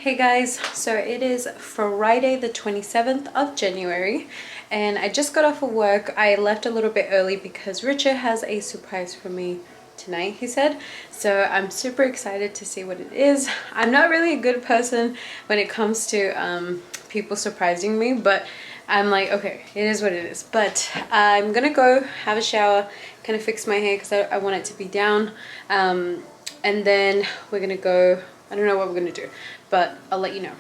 Hey guys, so it is Friday the 27th of January and I just got off of work. I left a little bit early because Richard has a surprise for me tonight, he said. So I'm super excited to see what it is. I'm not really a good person when it comes to people surprising me, but I'm like, okay, it is what it is. But I'm gonna go have a shower, kind of fix my hair because I want it to be down, and then we're gonna go. I don't know what we're gonna do, but I'll let you know.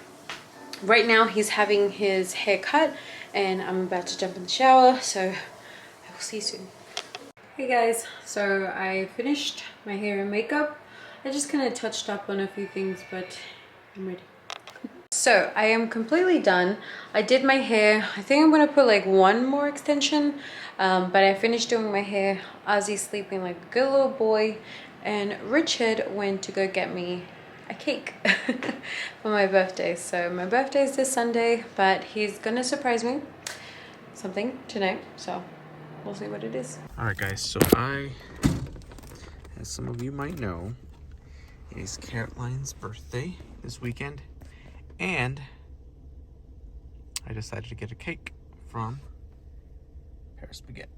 Right now he's having his hair cut and I'm about to jump in the shower, so I will see you soon. Hey guys, so I finished my hair and makeup. I just kind of touched up on a few things, but I'm ready. So I am completely done. I did my hair. I think I'm gonna put like one more extension, but I finished doing my hair. Ozzy's sleeping like a good little boy, and Richard went to go get me a cake for my birthday. So my birthday is this Sunday, but he's gonna surprise me something tonight, so we'll see what it is. All right guys, so as some of you might know, it is Caroline's birthday this weekend, and I decided to get a cake from Paris Spaghetti.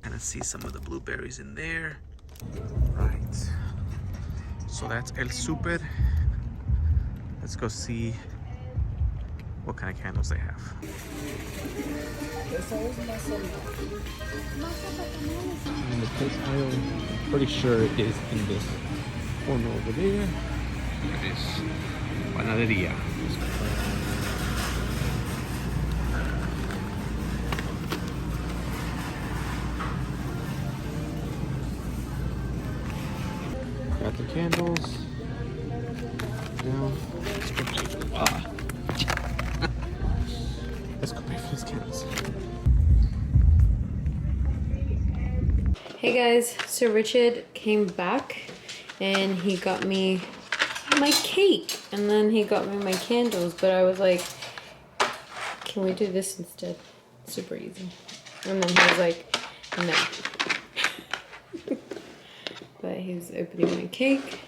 Gonna see some of the blueberries in there. Right, so that's El Super. Let's go see what kind of candles they have. And the cake aisle, I'm pretty sure it is in this corner over there. It is Panaderia. Got the candles. Now, let's go pay for let's go pay for these candles. Hey guys, so Richard came back and he got me my cake and then he got me my candles, but I was like, can we do this instead? Super easy. And then he was like, no. But he's opening my cake.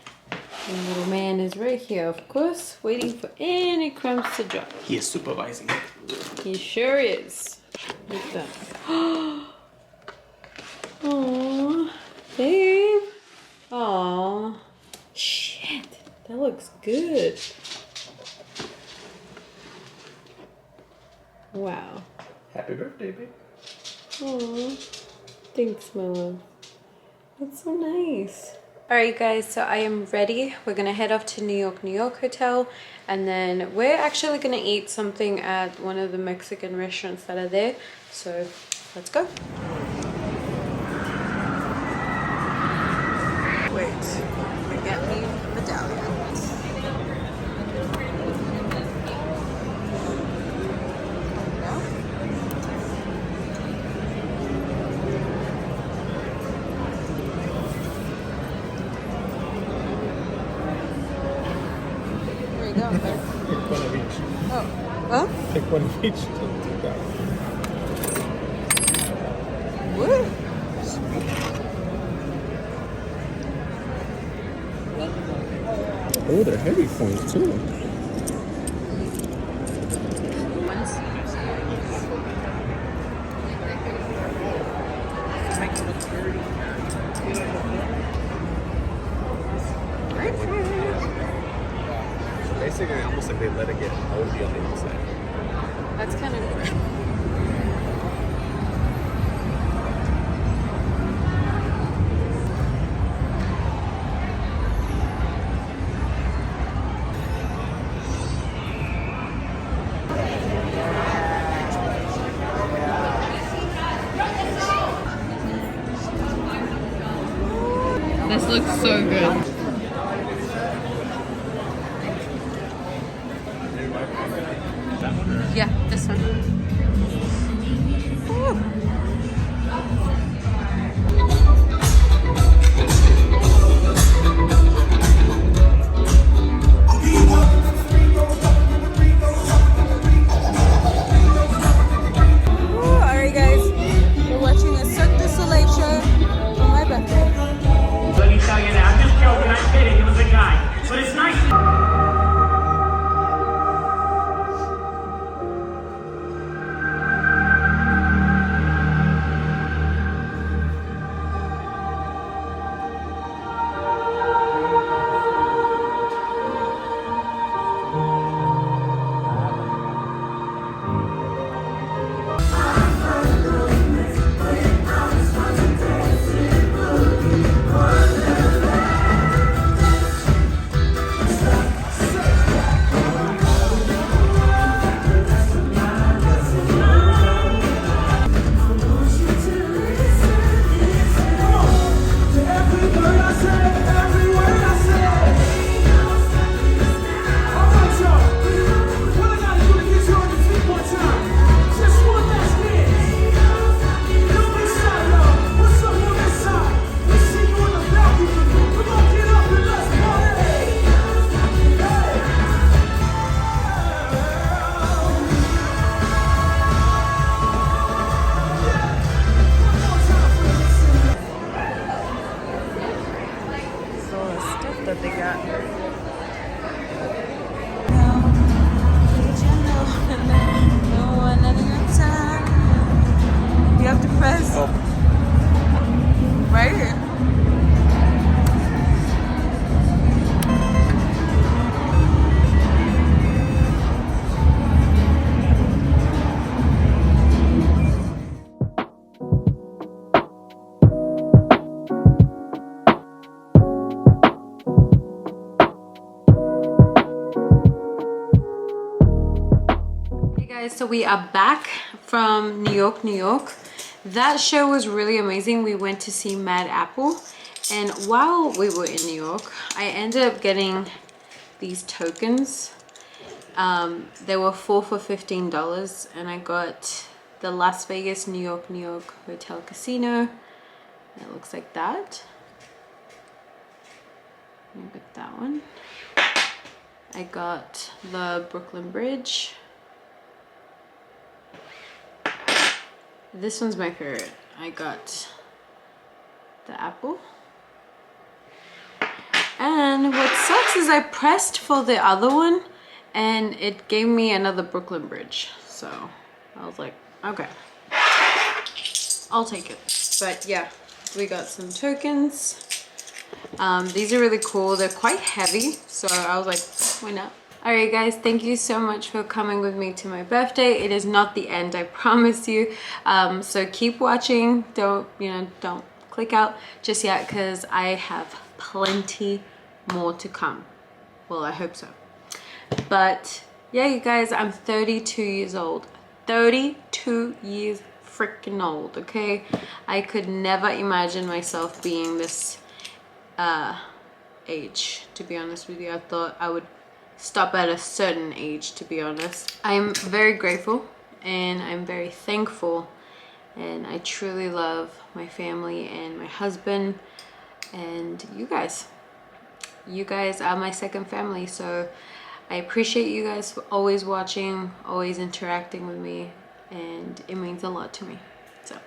And the little man is right here, of course, waiting for any crumbs to drop. He is supervising. He sure is. Look at that. Aww, babe. Aww. Shit, that looks good. Wow. Happy birthday, babe. Aww. Thanks, my love. That's so nice. Alright guys, so I am ready. We're gonna head off to New York Hotel, and then we're actually gonna eat something at one of the Mexican restaurants that are there. So let's go. Wait, get me a medallion. Pick one of each. Oh, well? Pick one of each. Woo! Oh, they're heavy coins too. Basically, almost like they let it get moldy on the inside. That's kind of cool. This looks so good. Yeah, this one. Ooh. Alright guys, we're watching a Cirque du Soleil show for my birthday. Let me tell you now, I'm just joking, I'm kidding, it was a guy. But it's nice. top. Right? So we are back from New York, New York. That show was really amazing. We went to see Mad Apple, and while we were in New York, I ended up getting these tokens. They were 4 for $15, and I got the Las Vegas, New York, New York Hotel Casino. It looks like that. I got that one. I got the Brooklyn Bridge. This one's my favorite. I got the apple. And what sucks is I pressed for the other one and it gave me another Brooklyn Bridge. So I was like, okay, I'll take it. But yeah, we got some tokens. These are really cool. They're quite heavy. So I was like, why not? Alright guys, thank you so much for coming with me to my birthday. It is not the end, I promise you. So keep watching. Don't click out just yet because I have plenty more to come. Well, I hope so. But yeah, you guys, I'm 32 years old. 32 years freaking old, okay? I could never imagine myself being this age, to be honest with you. I thought I would stop at a certain age, to be honest. I'm very grateful and I'm very thankful, and I truly love my family and my husband and you guys. You guys are my second family, so I appreciate you guys for always watching, always interacting with me, and it means a lot to me. So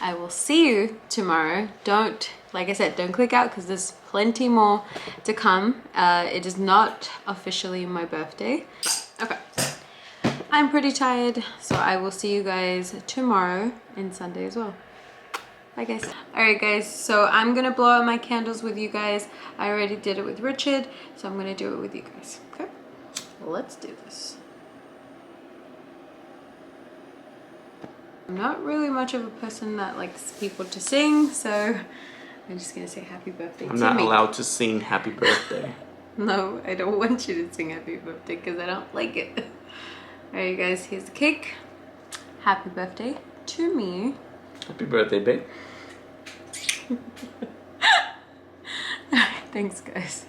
I will see you tomorrow. Like I said, don't click out because there's plenty more to come. It is not officially my birthday. But, okay. I'm pretty tired, so I will see you guys tomorrow and Sunday as well. Bye guys. Alright guys, so I'm gonna blow out my candles with you guys. I already did it with Richard, so I'm gonna do it with you guys. Okay? Let's do this. I'm not really much of a person that likes people to sing, so I'm just gonna say happy birthday to me. I'm not allowed to sing happy birthday. No, I don't want you to sing happy birthday because I don't like it. Alright guys, here's the cake. Happy birthday to me. Happy birthday, babe. Alright, thanks guys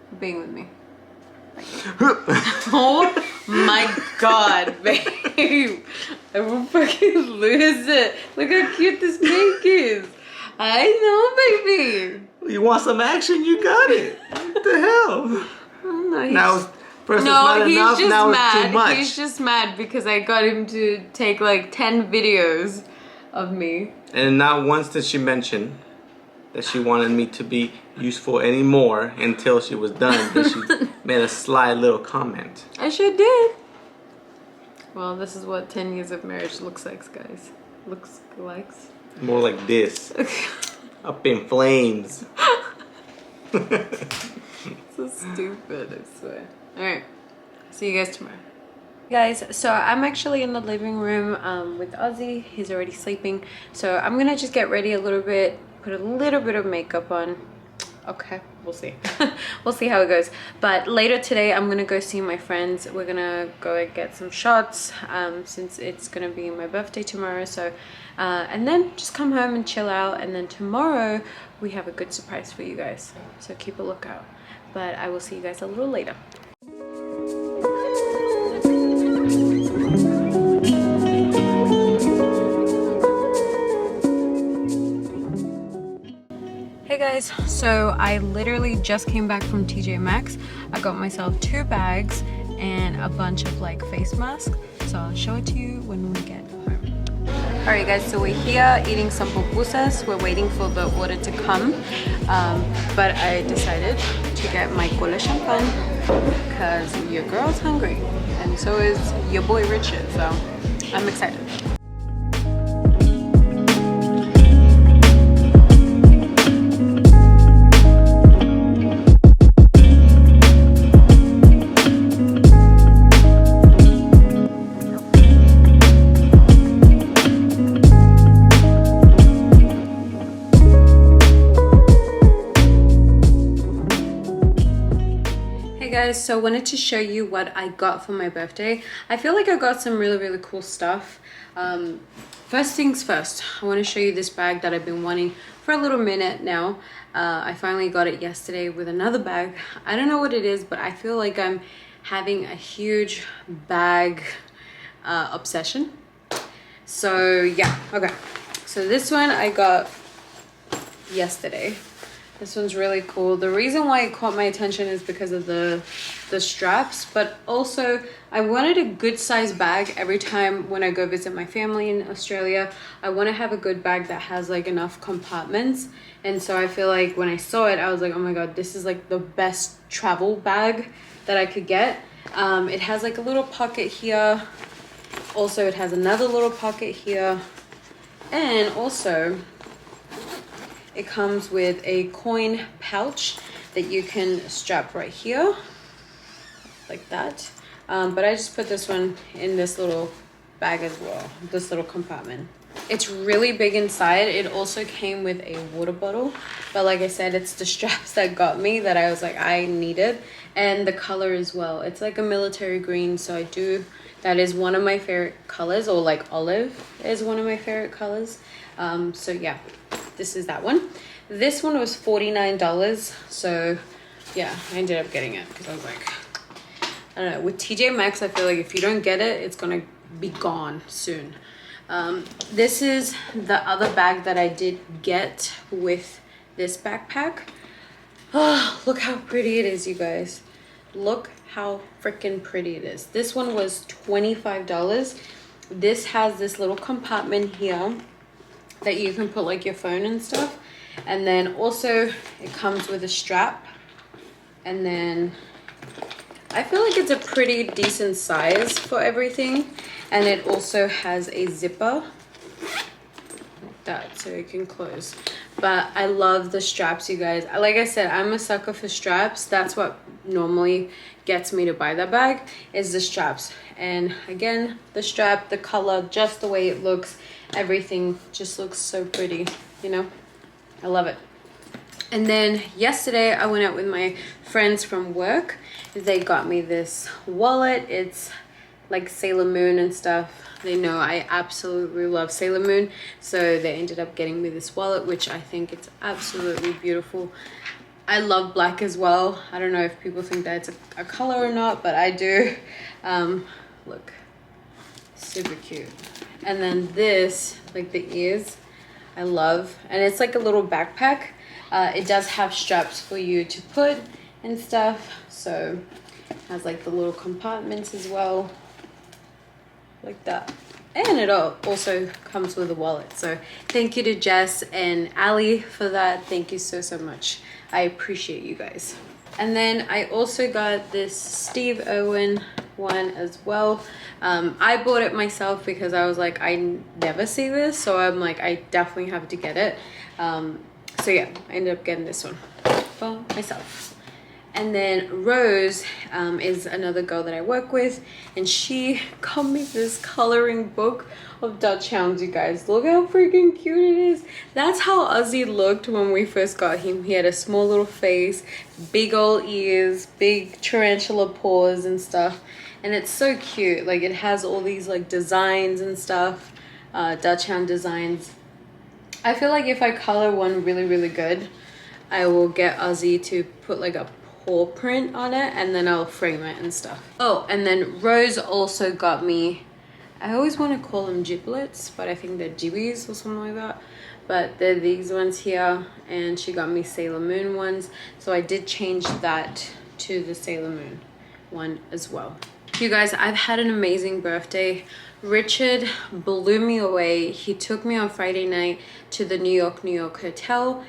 for being with me. Oh my god, babe. I will fucking lose it. Look how cute this cake is. I know, baby. You want some action? You got it. What the hell? Oh, no, now, first it's not enough, now mad. It's too much. He's just mad because I got him to take like 10 videos of me. And not once did she mention that she wanted me to be useful anymore until she was done. But she made a sly little comment. I sure did. Well, this is what 10 years of marriage looks like, guys. Looks like. More like this. Up in flames. So stupid, I swear. Alright, see you guys tomorrow. Guys, so I'm actually in the living room with Ozzy. He's already sleeping. So I'm gonna just get ready a little bit, put a little bit of makeup on. Okay, we'll see. We'll see how it goes. But later today, I'm gonna go see my friends. We're gonna go and get some shots since it's gonna be my birthday tomorrow. So, and then just come home and chill out. And then tomorrow, we have a good surprise for you guys. So keep a lookout. But I will see you guys a little later. Hey guys, so I literally just came back from TJ Maxx. I got myself 2 bags and a bunch of like face masks. So I'll show it to you when we get home. Alright guys, so we're here eating some pupusas. We're waiting for the order to come. But I decided to get my cola champagne because your girl's hungry. And so is your boy Richard, so I'm excited. guys, so I wanted to show you what I got for my birthday. I feel like I got some really cool stuff. First things first, I want to show you this bag that I've been wanting for a little minute now. I finally got it yesterday with another bag. I don't know what it is, but I feel like I'm having a huge bag obsession. So yeah, okay. So this one I got yesterday. This one's really cool. The reason why it caught my attention is because of the straps, but also I wanted a good size bag every time when I go visit my family in Australia. I want to have a good bag that has like enough compartments, and so I feel like when I saw it I was like, oh my god, this is like the best travel bag that I could get. It has like a little pocket here, also it has another little pocket here, and also it comes with a coin pouch that you can strap right here like that. But I just put this one in this little bag as well, this little compartment. It's really big inside. It also came with a water bottle, but like I said, it's the straps that got me, that I was like, I needed, and the color as well. It's like a military green, so that is one of my favorite colors, or like olive is one of my favorite colors. So yeah, this is that one. This one was $49, so yeah, I ended up getting it because I was like, I don't know, with TJ Maxx I feel like if you don't get it, it's gonna be gone soon. This is the other bag that I did get with this backpack. Oh, look how pretty it is, you guys. Look how freaking pretty it is. This one was $25. This has this little compartment here that you can put like your phone and stuff, and then also it comes with a strap, and then I feel like it's a pretty decent size for everything, and it also has a zipper like that so it can close. But I love the straps, you guys. Like I said, I'm a sucker for straps. That's what normally gets me to buy that bag, is the straps. And again, the strap, the color, just the way it looks, everything just looks so pretty, you know. I love it. And then yesterday I went out with my friends from work. They got me this wallet. It's like Sailor Moon and stuff. They know I absolutely love Sailor Moon, so they ended up getting me this wallet, which I think it's absolutely beautiful. I love black as well. I don't know if people think that it's a color or not, but I do. Look, super cute. And then this, like the ears, I love, and it's like a little backpack. It does have straps for you to put and stuff, so it has like the little compartments as well, like that. And it also comes with a wallet. So thank you to Jess and Ali for that. Thank you so much. I appreciate you guys. And then I also got this Steve Irwin one as well. I bought it myself because I was like, I never see this, so I'm like, I definitely have to get it. So yeah, I ended up getting this one for myself. And then Rose is another girl that I work with, and she got me this coloring book of Dutch hounds, you guys. Look how freaking cute it is. That's how OZZIE looked when we first got him. He had a small little face, big old ears, big tarantula paws and stuff, and it's so cute. Like, it has all these like designs and stuff, Dutch hound designs. I feel like if I color one really good, I will get OZZIE to put like a paw print on it, and then I'll frame it and stuff. Oh, and then Rose also got me, I always want to call them giblets, but I think they're gibbies or something like that, but they're these ones here, and she got me Sailor Moon ones, so I did change that to the Sailor Moon one as well. You guys, I've had an amazing birthday. Richard blew me away. He took me on Friday night to the New York hotel.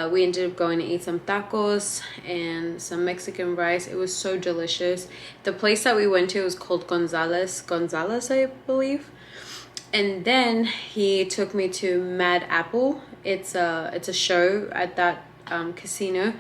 We ended up going to eat some tacos and some Mexican rice. It was so delicious. The place that we went to was called Gonzalez, I believe. And then he took me to Mad Apple. It's a show at that casino.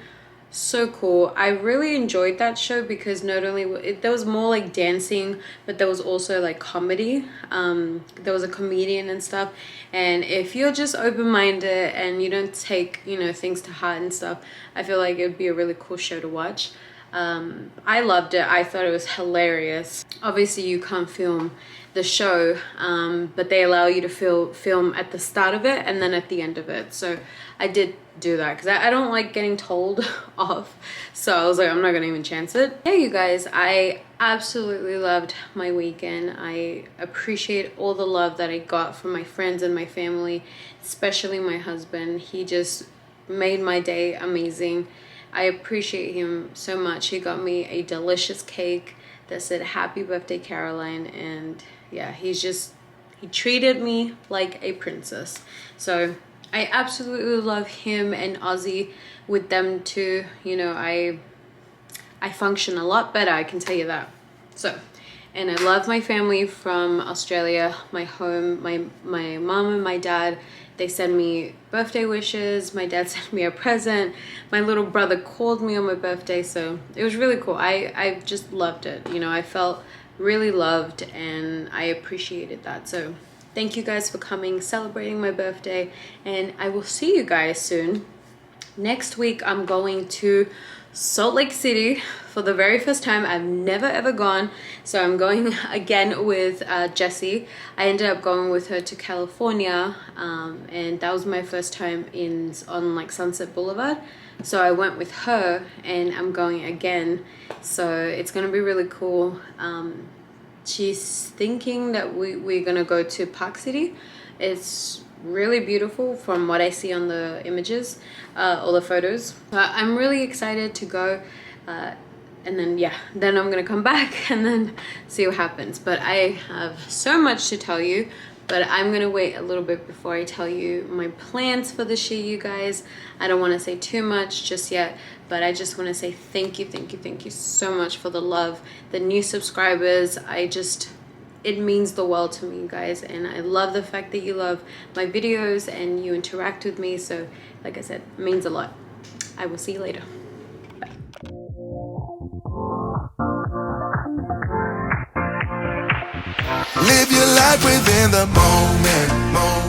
So cool. I really enjoyed that show because not only there was more like dancing, but there was also like comedy. There was a comedian and stuff, and if you're just open-minded and you don't take, you know, things to heart and stuff, I feel like it would be a really cool show to watch. I loved it. I thought it was hilarious. Obviously you can't film the show, but they allow you to film at the start of it and then at the end of it. So I did do that because I don't like getting told off. So I was like, I'm not gonna even chance it. Yeah, you guys, I absolutely loved my weekend. I appreciate all the love that I got from my friends and my family, especially my husband. He just made my day amazing. I appreciate him so much. He got me a delicious cake that said happy birthday Caroline, and yeah, he treated me like a princess. So I absolutely love him and Ozzy. With them too, you know, I function a lot better, I can tell you that. So, and I love my family from Australia, my home, my mom and my dad. They send me birthday wishes. My dad sent me a present. My little brother called me on my birthday. So it was really cool. I just loved it. You know, I felt really loved and I appreciated that. So thank you guys for coming, celebrating my birthday. And I will see you guys soon. Next week, I'm going to Salt Lake City for the very first time. I've never ever gone, so I'm going again with Jessie. I ended up going with her to California, and that was my first time on like Sunset Boulevard. So I went with her, and I'm going again. So it's gonna be really cool. She's thinking that we're gonna go to Park City. It's really beautiful from what I see on the images, all the photos. I'm really excited to go, and then yeah, then I'm gonna come back and then see what happens. But I have so much to tell you, but I'm gonna wait a little bit before I tell you my plans for this year, you guys. I don't want to say too much just yet, but I just want to say thank you so much for the love, the new subscribers. It means the world to me, you guys, and I love the fact that you love my videos and you interact with me. So like I said, it means a lot. I will see you later. Bye. Live your life within the moment.